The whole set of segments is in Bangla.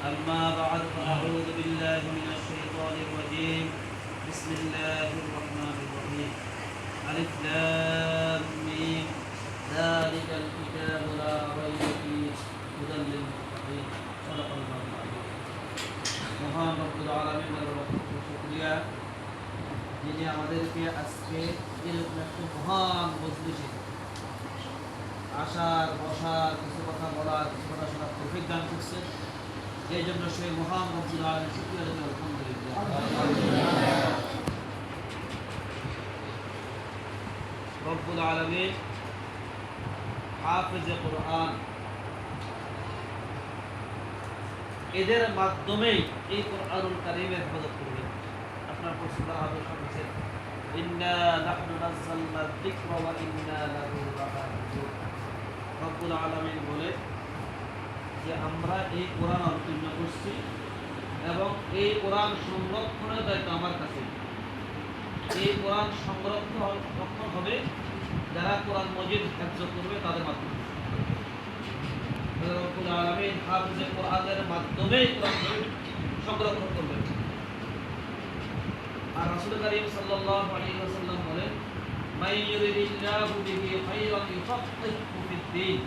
أما بعد فأعوذ بالله من الشيطان الرجيم بسم الله الرحمن الرحيم ألف لام ميم ذلك الكتاب لا ريب فيه هدى للمتقين صدق الله العظيم মহান রব্বুল আলামিনের শুকরিয়া যিনি আমাদেরকে আজকে এরকম একটা মহান মজলিসে আসার বসার কিছু কথা বলার কিছু কথা শোনার তৌফিক দান করছে এই জন্য সেই মহান রব্বুল আলামিনের শুকরিয়া জানাই আলহামদুলিল্লাহ। রব্বুল আলামিন হাফেজে কোরআন এদের মাধ্যমেই এই কোরআনুল কারীমের হেফাজত করবেন। আপনার পরিশুদ্ধ হাদিস শুনেছেন ইন্না নাহনু নাযালনা যিকরা ওয়া ইন্না লাহু লাহাফিজুন। রব্বুল আলামিন বলে যে আমরা এই কোরআন অবতীর্ণ করছি এবং এই কোরআন সংরক্ষণের দায়িত্ব আমার কাছে। এই কোরআন সংরক্ষণ হবে যারা কোরআন মজিদ হিফজ করবে তাদের মাধ্যমে। রব্বুল আলামিন হাফেজে কোরআনের মাধ্যমে কোরআন সংরক্ষণ করবেন। আর রাসূল কারীম সাল্লাল্লাহু আলাইহি ওয়াসাল্লাম বলেন মান ইউরিদিল্লাহু বিহি খায়রান ইউফাক্কিহু ফিদ-দীন।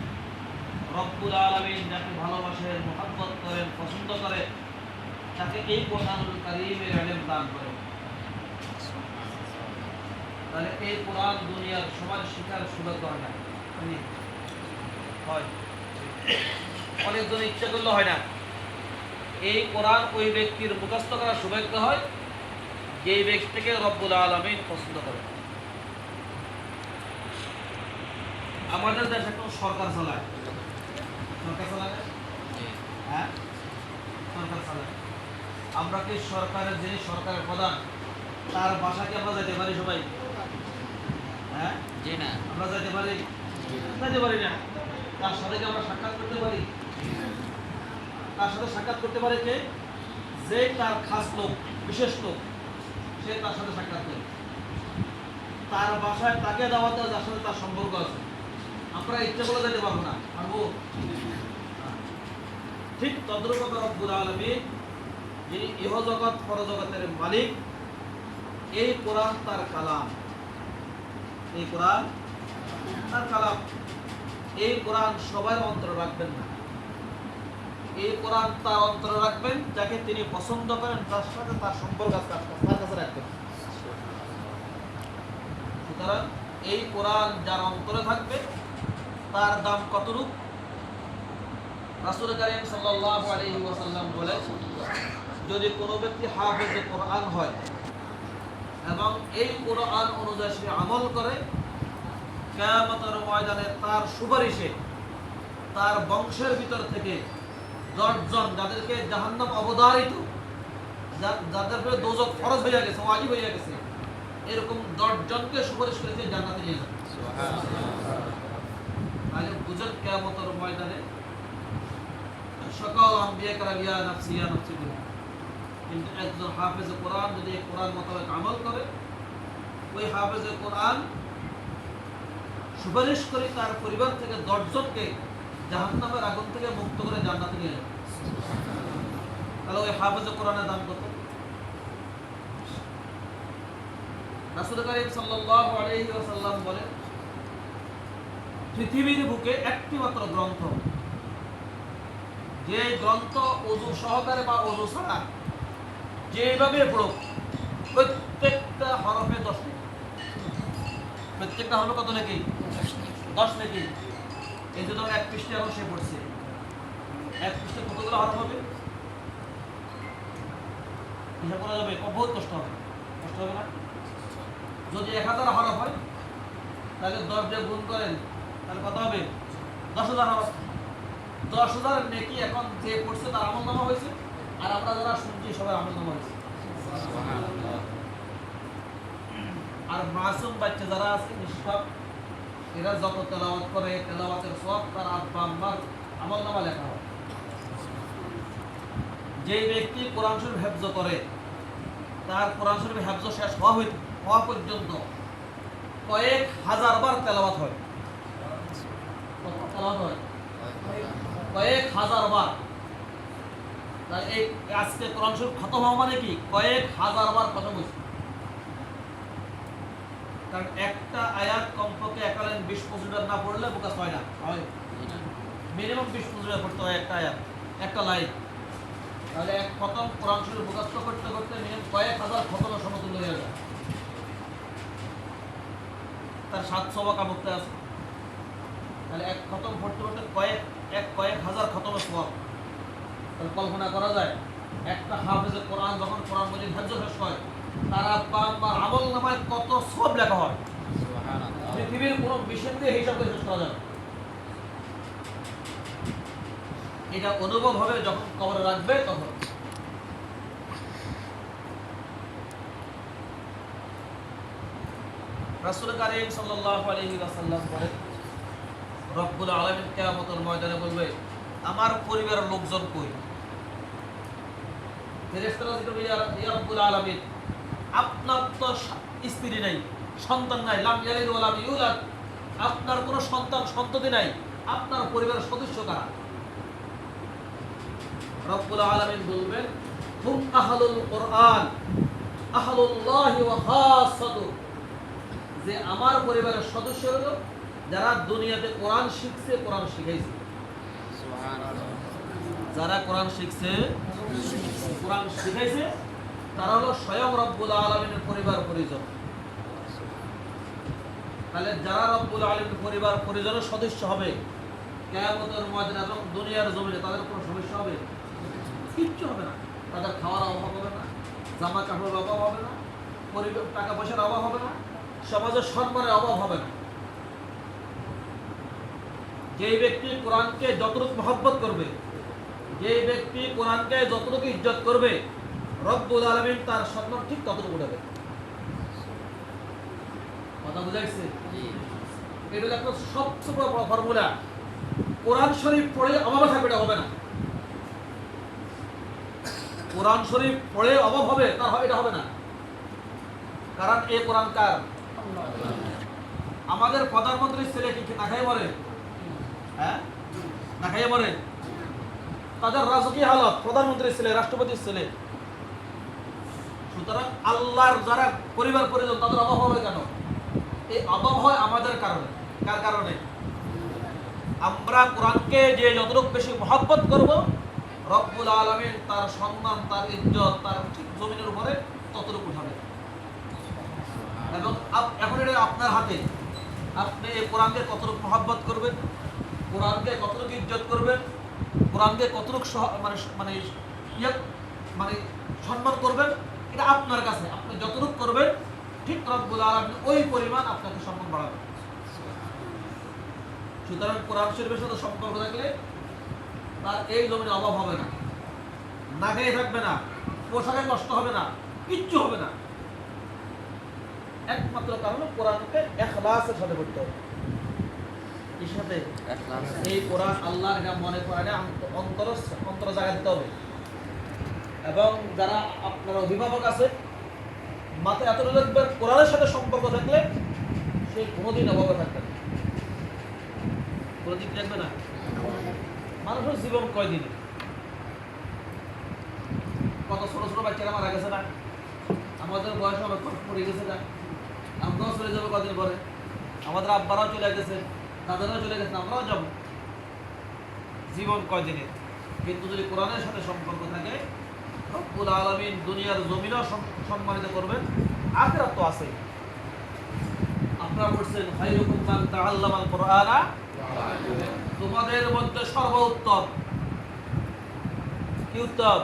রব্বুল আলামিন যাকে ভালোবাসেন, মহব্বত করেন, পছন্দ করেন তাকে এই কোরআনুল কারীমের ইলম দান করেন। তাহলে এই কোরআন দুনিয়ার সবার শিখার সৌভাগ্য হয় না, হয় অনেকজন ইচ্ছা করলে হয় না। এই কোরআন ওই ব্যক্তির মুখস্থ করার সৌভাগ্য হয় যে ব্যক্তিকে রব্বুল আলামিন পছন্দ করে। আমাদের দেশে কোন সরকার চালায়, সরকার চালায়, হ্যাঁ সরকার চালায়। আমরা কি সরকারের যে সরকারের প্রধান তার বাসাকে আমরা যেতে পারি সবাই? হ্যাঁ জি না, আমরা যেতে পারি? যেতে পারি না। তার সাথে কি আমরা সাক্ষাৎ করতে পারি? তার সাথে সাক্ষাৎ করতে পারে কে? যে তার খাস লোক, বিশেষ লোক, সে তার সাথে সাক্ষাৎ করে। তার বাসায় তাকে দাওয়াত দেওয়া যার সাথে তার সম্পর্ক আছে। আমরা ইচ্ছা করে যেতে পারবো না, পারবো? ঠিক তদ্রূপ রব্বুল আলামিন যিনি ইহজগৎ পরজগতের মালিক, এই কোরআন তার কালাম, এই কোরআন তার কালাম। এই কোরআন সবার অন্তরে রাখবেন না, এই কোরআন তার অন্তরে রাখবেন যাকে তিনি পছন্দ করেন, তার সাথে তার সম্পর্ক তার কাছে রাখবেন। সুতরাং এই কোরআন যার অন্তরে থাকবে তার দাম কতটুকু? রাসূল কারীম সাল্লাল্লাহু আলাইহি ওয়াসাল্লাম বলেন যদি কোনো ব্যক্তি হাফেজে কোরআন হয় এবং এই কোরআন অনুযায়ী সে আমল করে, কিয়ামতের ময়দানে তার সুপারিশে তার বংশের ভিতর থেকে 10 জন যাদেরকে জাহান্নাম অবধারিত, যাদের উপরে দোজখ ফরজ হয়ে গেছে, ওয়াজিব হয়ে গেছে, এরকম 10 জনকে সুপারিশ করেছে জান্নাতে নিয়ে যাবে। তাহলে বুঝেন কিয়ামতের ময়দানে সকল আম্বিয়া কেরাম ইয়া নাফসি ইয়া নাফসি বলে, কিন্তু একজন হাফেজে কোরআন যদি এই কোরআন মোতাবেক আমল করে, ওই হাফেজে কোরআন সুপারিশ করে তার পরিবার থেকে 10 জনকে জাহান্নামের আগুন থেকে মুক্ত করে জান্নাতে নিয়ে যাবে। তাহলে ওই হাফেজে কোরআনের দাম কত? রাসূল কারীম সাল্লাল্লাহু আলাইহি ওয়াসাল্লাম বলেন পৃথিবীর বুকে একটি মাত্র গ্রন্থ, যে গ্রন্থ ওযু সহকারে বা ওযু ছাড়া যেভাবে পড়ো প্রত্যেকটা হরফে 10 নেকি, প্রত্যেকটা হরফে কত নেকি? 10 নেকি। এই যে ধর 1 পৃষ্ঠা এখন সে পড়ছে, 1 পৃষ্ঠা কতগুলো হরফ হবে হিসাব করা যাবে? বহুত কষ্ট হবে, কষ্ট হবে না? যদি 1000 হরফ হয় তাহলে 10 দিয়ে গুণ করেন, তাহলে কত হবে? 10,000 হরফ। 10,000 নেকি এখন যে পড়ছে তার আমলনামা হয়েছে, আর আমরা যারা শুনছি সবার আমলনামা হয়েছে। আর মাসুম বাচ্চা যারা আছে নিষ্পাপ, এরা যত তেলাওয়াত করে তেলাওয়াতের সওয়াব তার আব্বা আম্মার আমলনামা লেখা হয়। যে ব্যক্তি কোরআন শরীফ হেফজ করে তার কোরআন শরীফ হেফজ শেষ হওয়া পর্যন্ত কয়েক হাজার বার তেলাওয়াত হয়। কয়েক হাজার বার। এই আজকে কোরআন শরীফ খতম হওয়া মানে কি কয়েক হাজার বার খতম হয়েছে। কারণ একটা আয়াত কমপক্ষে একালেন 20-25 বার না পড়লে মুখস্থ হয় না, হয় মিনিমাম 20-25 বার পড়তে হয় একটা আয়াত, একটা লাইন। তাহলে এক খতম কোরআন শরীফ মুখস্থ করতে করতে মিনিমাম কয়েক হাজার খতমের সমতুল্য হয়ে যায়। তার 700 ওয়াকা মুক্তি আছে। তাহলে এক খতম পড়তে পড়তে কয়েক হাজার খতমের সওয়াব। তাহলে কল্পনা করা যায় একটা হাফেজে কোরআন যখন কোরআন মজিদ হেফজ শেষ হয় তার আমল নামায় কত সওয়াব লেখা হয়, পৃথিবীর কোনো মেশিন দিয়ে হিসাব করে শেষ করা যায়। এটা অনুভব হবে যখন কবরে রাখবে তখন। রাসূল কারীম সাল্লাল্লাহু আলাইহি ওয়াসাল্লাম বলেন, রব্বুল আলামিন কিয়ামতের ময়দানে বলবে, আমার পরিবারের লোকজন কই? ফেরেশতারা জিজ্ঞাসা করবে, ইয়া রব্বুল আলামিন, আপনার তো স্ত্রী নাই, সন্তান নাই, লাম ইয়ালিদ ওয়া লাম ইউলাদ, আপনার কোনো সন্ততি নাই, আপনার পরিবারের সদস্য কারা? রব্বুল আলামিন বলবেন, হুম আহলুল কোরআন আহলুল্লাহি ওয়া খাসাতু, যে আমার পরিবারের সদস্য হলো যারা দুনিয়াতে কোরআন শিখছে, কোরআন শিখাইছে। সুবহানাল্লাহ। যারা কোরআন শিখছে, কোরআন শিখাইছে, তারা হলো স্বয়ং রব্বুল আলামিনের পরিবার পরিজন। তাহলে যারা রব্বুল আলামিনের পরিবার পরিজনের সদস্য হবে কিয়ামতের ময়দানে এবং দুনিয়ার জমিনে, তাদের কোনো সমস্যা হবে? কিচ্ছু হবে না। তাদের খাওয়ার অভাব হবে না, জামা কাপড়ের অভাব হবে না, টাকা পয়সার অভাব হবে না, সমাজের সম্মানের অভাব হবে না। যে ব্যক্তি কোরআনকে যতটুকু মহব্বত করবে, যে ব্যক্তি কোরআনকে যতটুকু ইজ্জত করবে, রব্বুল আলামিন তার সম্মান ঠিক ততটুকু দেবে। কথা বুঝাইছে? এটা একটা সবচেয়ে বড় ফর্মুলা। কোরআন শরীফ পড়ে অভাব থাকবে, এটা হবে না। কোরআন শরীফ পড়ে অভাব হবে, তার এটা হবে না। কারণ এই কোরআন কার? আমাদের প্রধানমন্ত্রীর ছেলে কি না খাইয়ে মরে? হ্যাঁ, না খাইয়ে মরে। তাদের রাজকীয় হালত, প্রধানমন্ত্রীর ছেলে, রাষ্ট্রপতির ছেলে। সুতরাং আল্লাহর যারা পরিবার পরিজন, তাদের অভাব হবে কেন? এই অভাব হয় আমাদের কারণে। কার কারণে? আমরা কোরআনকে যে যতটুকু বেশি মহব্বত করব, রব্বুল আলামিন তার সম্মান, তার ইজ্জত, তার ঠিক জমিনের উপরে ততটুকু উঠাবে। এবং এখন এটা আপনার হাতে। আপনি এই কোরআনকে কতটুকু মহব্বত করবেন, কোরআনকে কতটুকু ইজ্জত করবেন, কোরআনকে কতটুকু মানে সম্মান করবেন, এটা আপনার কাছে। আপনি যতটুকু করবেন ঠিক রব্বুল আলামিন ওই পরিমাণ আপনাকে সম্মান বাড়াবে। সুতরাং কোরআন শরীফের সাথে সম্পর্ক থাকলে তার এই জমিনে অভাব হবে না, না খেয়ে থাকবে না, পোশাকে কষ্ট হবে না, কিচ্ছু হবে না। একমাত্র কারণ কোরআনকে ইখলাসের সাথে পড়তে হবে। এর সাথে এই কোরআন আল্লাহর নাম মনে করে অন্তর জায়গা দিতে হবে। এবং যারা আপনার অভিভাবক আছে, মাথায় এত রাখবেন, কোরআনের সাথে সম্পর্ক থাকলে সে কোনোদিন অভাবে থাকবে না, কোনোদিন থাকবে না। মানুষের জীবন কয়দিন? কত ছোট ছোট বাচ্চারা মারা গেছে না? আমাদের বয়স হবে পড়ে গেছে না? আমরাও চলে যাবো কদিন পরে, আমাদের আব্বারাও চলে গেছে, দাদারাও চলে গেছে, আমরাও যাব। জীবন কয়দিনের? কিন্তু যদি কোরআনের সাথে সম্পর্ক থাকে, রব্বুল আলামিন দুনিয়ার জমিনও সম্মানিত করবেন, আখিরাত তো আছে। আপনারা বলছেন, খায়রুকুম মান তাআল্লামাল কুরআনা, তোমাদের মধ্যে সর্বোত্তম কি? উত্তম,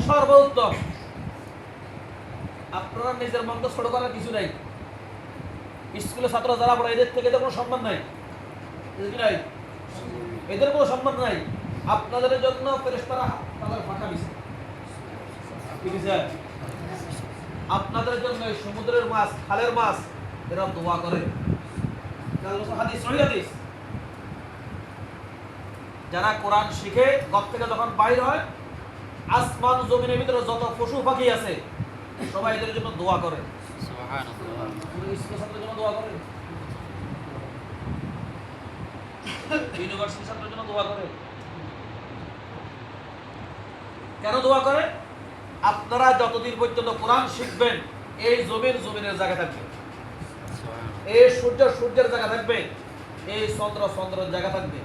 সর্বোত্তম। আপনারা নিজের মনকে ছোট করার কিছু নাই। স্কুলে ছাত্র যারা পড়ে, এদের থেকে তো কোনো সম্মান নাই, এদের কোনো সম্মান নাই। আপনাদের জন্য ফেরেশতারা তাদের ফাঁকা দিছে, আপনাদের জন্য সমুদ্রের মাছ, খালের মাছ, এরা দোয়া করে। যারা কোরআন শিখে ঘর থেকে যখন বাইর হয়, আসমান জমিনের ভিতরে যত পশু পাখি আছে সবাই এদের জন্য দোয়া করে। ছাত্রের জন্য দোয়া করে, ইউনিভার্সিটি ছাত্রের জন্য দোয়া করে। কেন দোয়া করে? আপনারা যতদিন পর্যন্ত কোরআন শিখবেন এই জমিনের জায়গা থাকবে, এই সূর্যের জায়গা থাকবে, এই চন্দ্রের জায়গা থাকবে।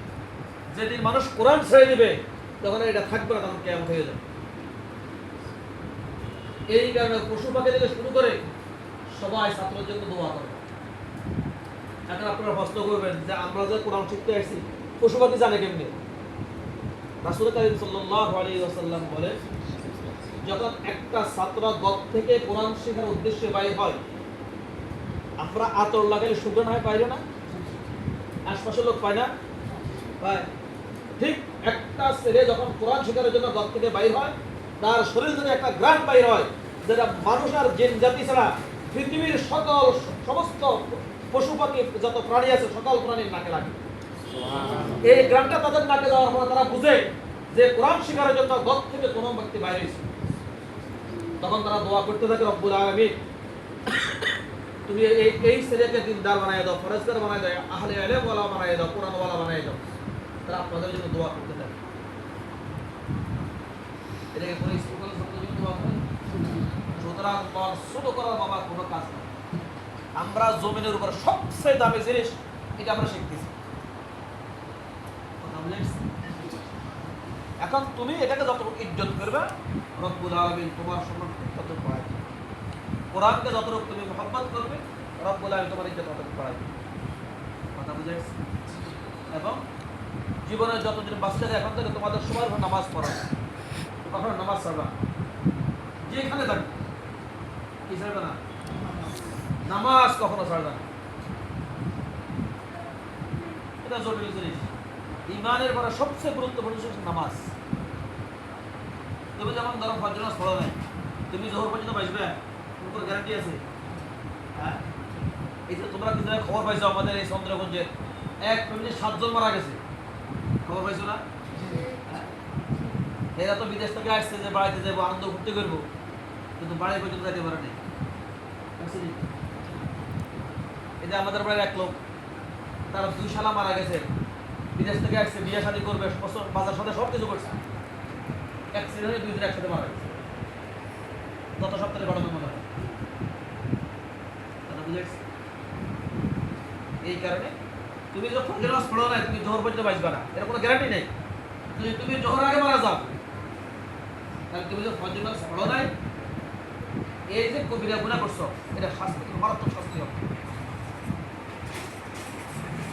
যেদিন মানুষ কোরআন ছেড়ে দিবে তখন এটা থাকবে না, তখন কিয়ামত হয়ে যাবে। এই কারণে পশু পাখি থেকে শুরু করে সবাই ছাত্রের জন্য দোয়া করে। এখন আপনারা প্রশ্ন করবেন যে আমরা যে কোরআন শিখতে আসছি পশু পাখি জানে কেমনি? রাসূল কারীম সাল্লাল্লাহু আলাইহি ওয়াসাল্লাম বলে, যখন একটা ছাত্র গত থেকে কোরআন শেখার উদ্দেশ্যে বাইরে হয়, আমরা আতর লাগালে সুগন্ধ হয়, পাইলে না? আশপাশের লোক পায় না? পায়। ঠিক একটা ছেলে যখন কোরআন শেখার জন্য গত থেকে বাইর হয়, তার শরীর থেকে একটা গ্রাম বাইর হয়, যেটা মানুষ আর জিন জাতি ছাড়া পৃথিবীর সমস্ত পশু পাখি যত প্রাণী আছে সকল প্রাণীর নাকে লাগে। এই গ্রামটা তাদের নাকে যাওয়ার পর তারা বুঝে যে কোরআন শেখার জন্য গত থেকে কোনো ব্যক্তি বাইরে হয়েছে। তখন তারা দোয়া করতে থাকে, রব্বুল আলামিন তুমি এই ছেলেকে দিনদার বানায় দাও, ফরেজগার বানায় দাও, আহলে ইলম ওয়ালা বানায় দাও, কোরআন ওয়ালা বানায় দাও। তারা আপনাদের জন্য দোয়া করতে থাকে। এটাকে কোনো স্কুলের ছাত্রের জন্য দোয়া করে? সুতরাং মন ছোট করার বাবা কোনো কাজ না। আমরা জমিনের উপর সবচেয়ে দামি জিনিস এটা আমরা শিখতেছি। এখন তুমি এটাকে যতটুকু ইজ্জত করবে, রব্বুল আলামিন তোমার সম্মান ততটুকু বাড়ায় দিবে। কোরআনকে যতটুকু তুমি মহব্বত করবে, রব্বুল আলামিন তোমার ইজ্জত ততটুকু বাড়ায় দিবে। কথা বুঝে গেছে? এবং জীবনে যতদিন বাঁচতে থাকে এখন থেকে তোমাদের সবার উপর নামাজ পড়া, কখনো নামাজ ছাড়বা, যেখানে থাকবে কি ছাড়বে না, নামাজ কখনো ছাড়বে না। এটা জরুরি জিনিস। ইমানের পরে সবচেয়ে গুরুত্বপূর্ণ জিনিস নামাজ। তুমি যেমন ধরো ফজর নামাজ পড়ো নাই, তুমি জোহর পর্যন্ত বাঁচবে, তোমার গ্যারান্টি আছে? হ্যাঁ, এই যে তোমরা কিছু খবর পাইছো আমাদের এই চন্দ্রগঞ্জের এক ফ্যামিলি 7 জন মারা গেছে, খবর পাইছো না? এরা তো বিদেশ থেকে আসছে যে বাড়িতে যাবো, আনন্দ ঘুরতে করবো, কিন্তু বাড়ি পর্যন্ত যেতে পারে নাই। এটা আমাদের বাড়ির এক লোক, তার 2 শালা মারা গেছে, বিদেশ থেকে আসছে, বিয়ে শাদী করবে, বাজার সাথে সব কিছু করছে, অ্যাক্সিডেন্টে 2 জন একসাথে মারা গেছে গত সপ্তাহে ঘটনার মনে হয়। এই কারণে তুমি যখন নামাজ পড়ো না, তুমি জোহর পর্যন্ত বাঁচবে না, এর কোনো গ্যারান্টি নেই। যদি তুমি জোহর আগে মারা যাও, তাহলে তুমি যে ফজর নামাজ পড়ো নাই, এই যে কবিরা গুনাহ করছো, এটা শাস্তি, মারাত্মক শাস্তি হবে।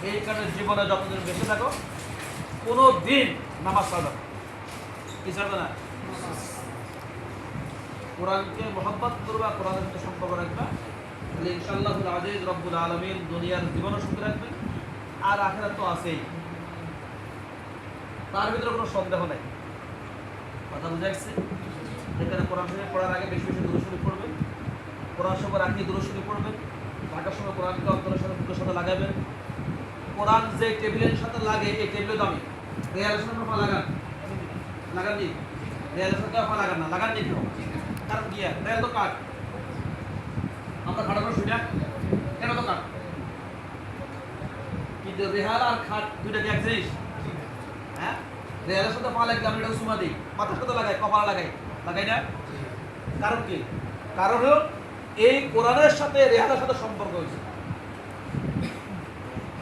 এই কারণে জীবনে যতদিন বেঁচে থাকো কোনো দিন নামাজ ছাড়বে না। কি ছাড়বে না? কোরআনকে মহব্বত করবা, কোরআনের সাথে সম্পর্ক রাখবা, তাহলে ইনশাআল্লাহুল আজিজ রব্বুল আলামিন দুনিয়ার জীবনও সুখী রাখবেন, আর আখিরাত তো আছেই, তার ভিতরে কোনো সন্দেহ নেই। কথা বুঝে আসছে? এখানে কোরআন শরীফ পড়ার আগে বেশি বেশি দুরূদ শরীফ পড়বেন, কোরআন শরীফ রাখি দুরূদ শরীফ পড়বেন, ঢাকার সময় কোরআনকে অন্তরের সাথে বুকের সাথে লাগাবেন। কোরআন যে টেবিলের সাথে লাগে এই টেবিলে দামি, রেয়ালের সাথে আপনারা লাগাননি, রেয়ালের সাথে আপনারা লাগান না, লাগাননি কেন? কারণ কি, রেয়াল তো কাঠ, আমরা খাটের উপর শুই না কেন? তো কাঠ, কিন্তু রেহাল আর খাট দুইটা কি এক জিনিস? হ্যাঁ, রেহালের সাথে পা লাগলে আমরা এটা সুমা দিই, মাথার সাথে লাগাই, কপালে লাগাই না? কারণ কি? কারণ হলো এই কোরআনের সাথে রেহালের সাথে সম্পর্ক হয়েছে।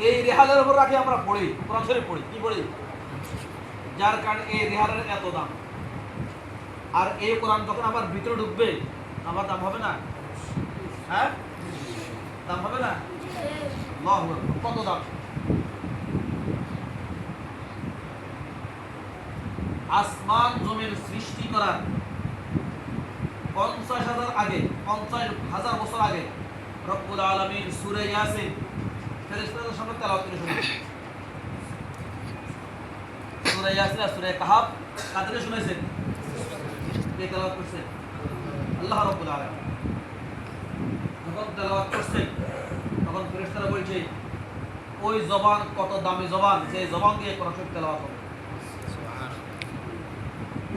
এই রেহালের উপর রাখি আমরা পড়ি, কোরআন শরীফ পড়ি, কি পড়ি? যার কারণে এই রেহালের এত দাম। আর এই কোরআন যখন আমার ভিতরে ঢুকবে, আমার দাম হবে না? হ্যাঁ, দাম হবে না? কত দাম! আসমান জমির সৃষ্টি করার 50,000 আগে, 50,000 বছর আগে রব্বুল আলামিন সূরা ইয়াসিন ফেরেশতাদের সামনে তেলাওয়াত করে শুনিয়েছেন। সূরা ইয়াসিন আর সূরা কাহাফ কাদেরকে শুনাইছেন? কে তেলাওয়াত করছে? আল্লাহ রাব্বুল আলামিন। যখন তেলাওয়াত করছে তখন ফেরেশতারা বলছে, ওই জবান কত দামি জবান, যে জবান দিয়ে কোরআন শরীফ তেলাওয়াত হবে।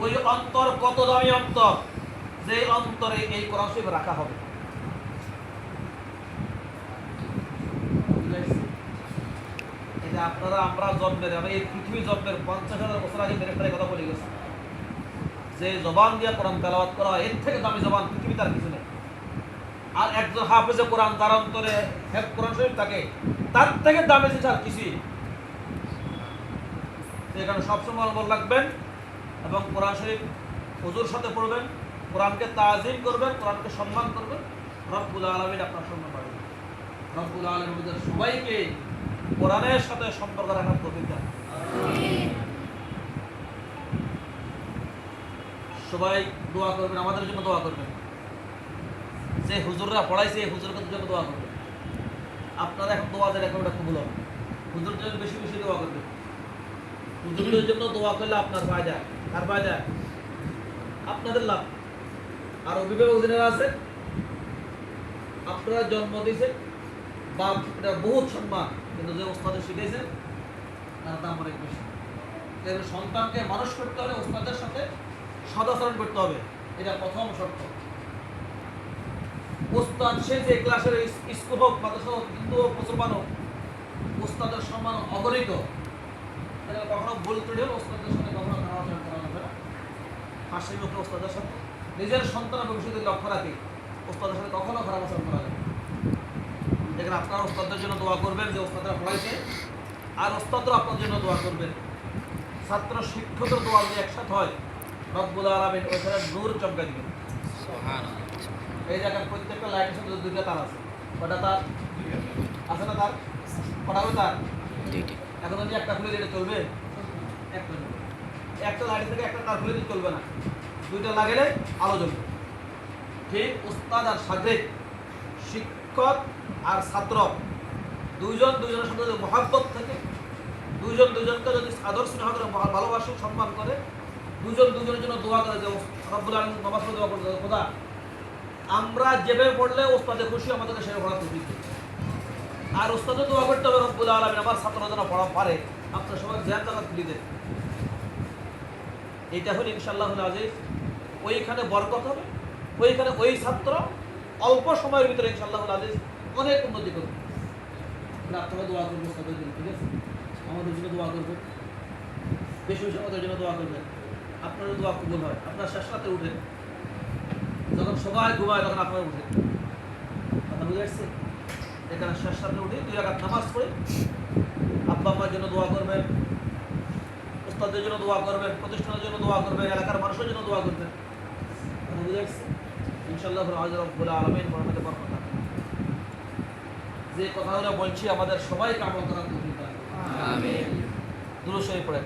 ওই অন্তর কত দামি অন্তর, যে অন্তরে এই কোরআন শরীফ রাখা হবে। এটা আপনারা আমরা জন্মের, এই পৃথিবী জন্মের 50,000 বছর আগে ফেরেশতারা কথা বলে গেছে যে জবান দিয়ে কোরআন তেলাওয়াত করা হয় এর থেকে দামি জবান পৃথিবীতে আর কিছু নেই। আর একজন হাফেজে কোরআন তার অন্তরে কোরআন শরীফ থাকে, তার থেকে দামি জিনিস আর কিছুই। এখানে সবসময় মনে রাখবেন এবং কোরআন শরীফ হুজুর সাথে পড়বেন, কোরআনকে তাজিম করবেন, কোরআনকে সম্মান করবেন। রব্বুল আলামিন আপনার সম্মান পাবেন। রব্বুল আলামিন আমাদের সবাইকে কোরআনের সাথে সম্পর্ক রাখার তৌফিক দান। সবাই দোয়া করবেন, আমাদের জন্য দোয়া করবেন। যে হুজুররা পড়াইছে এই হুজুরদের জন্য দোয়া করবেন। আপনারা এখন দোয়া দেন, এখন ওটা কবুল হবে। হুজুরদের জন্য বেশি বেশি দোয়া করবেন। হুজুরদের জন্য দোয়া করলে আপনার ফায়দা, আর ফায়দা আপনাদের লাভ। আর অভিভাবক যারা আছে, আপনারা জন্ম দিয়েছেন, বাপ এটা বহুত সম্মান, কিন্তু যে ওস্তাদে শিখেছেন তার দাম অনেক বেশি। সন্তানকে মানুষ করতে হলে ওস্তাদের সাথে সদাচরণ করতে হবে, এটা প্রথম শর্ত। ওস্তাদ সে যে ক্লাসের স্কুল হোক, মাদ্রাসা হোক, হিন্দু হোক, মুসলমান হোক, ওস্তাদের সম্মান অগণিত। কখনো ভুল করে ওস্তাদের সাথে কখনো খারাপ আচরণ করা যাবে না। হাসি মুখে ওস্তাদের সাথে নিজের সন্তানের ভবিষ্যতে লক্ষ্য রাখি, ওস্তাদের সাথে কখনো খারাপ আচরণ করা যাবে। দেখেন আপনার ওস্তাদের জন্য দোয়া করবেন যে ওস্তাদরা পড়াইছে, আর ওস্তাদরা আপনার জন্য দোয়া করবেন। ছাত্র শিক্ষকের দোয়া যদি একসাথে হয়, রব্বুল আলামিন ওইখানে নূর চমকা দিবেন। এই জায়গায় প্রত্যেকটা লাইটের সাথে দুইটা তার আছে। কটা তার আছে না? তার কটা হবে? তার এখন যদি একটা খুলে দিলে চলবে? একটা লাইট থেকে একটা তার খুলে দিলে চলবে না, দুইটা লাগালে আলো জ্বলবে। ঠিক উস্তাদ আর শাগির্দ, শিক্ষক আর ছাত্র, দুইজন দুইজনের সাথে যদি মহাব্বত থাকে, দুইজন দুইজনকে যদি আদর স্নেহ করে, ভালোবাসে, সম্মান করে, দুজন দুজনের জন্য দোয়া করে, যে রব্বুল আলামিন নামাজ পড়ে দোয়া করতে, খোদা আমরা যেভাবে পড়লে ওস্তাদে খুশি আমাদেরকে সেভাবে পড়া তৌফিক দিন। আর ওস্তাদে দোয়া করতে হবে রব্বুল আলামিন আমার ছাত্ররা যেন পড়া পারে, আপনার সবাই জ্ঞান জায়গা তুলে দেন। এইটা হলে ইনশাআল্লাহুল আজিজ ওইখানে বরকত হবে, ওইখানে ওই ছাত্র অল্প সময়ের ভিতরে ইনশাআল্লাহুল আজিজ অনেক উন্নতি করবে। আপনারা দোয়া করবেন ওস্তাদের জন্য, ঠিক আছে? আমাদের জন্য দোয়া করবেন, বেশি বেশি আমাদের জন্য দোয়া করবেন। আপনারও দোয়া কবুল হয়। আপনার শেষ রাতে উঠেন, যখন সবাই ঘুমায় তখন আপনারা উঠেন। কথা বুঝে আসছে? এখানে শেষ রাতে উঠে 2 রাকাত নামাজ পড়ে আব্বা আম্মার জন্য দোয়া করবেন, ওস্তাদের জন্য দোয়া করবেন, প্রতিষ্ঠানের জন্য দোয়া করবেন, এলাকার মানুষের জন্য দোয়া করবেন। কথা বুঝে আসছে? ইনশাআল্লাহ রব্বুল আলামিন বরকতে বরকত রাখবেন। যে কথাগুলো বলছি আমাদের সবাইকে আমল করার তৌফিক দান করুন। আমিন। দুরূদ শরীফ পড়েন।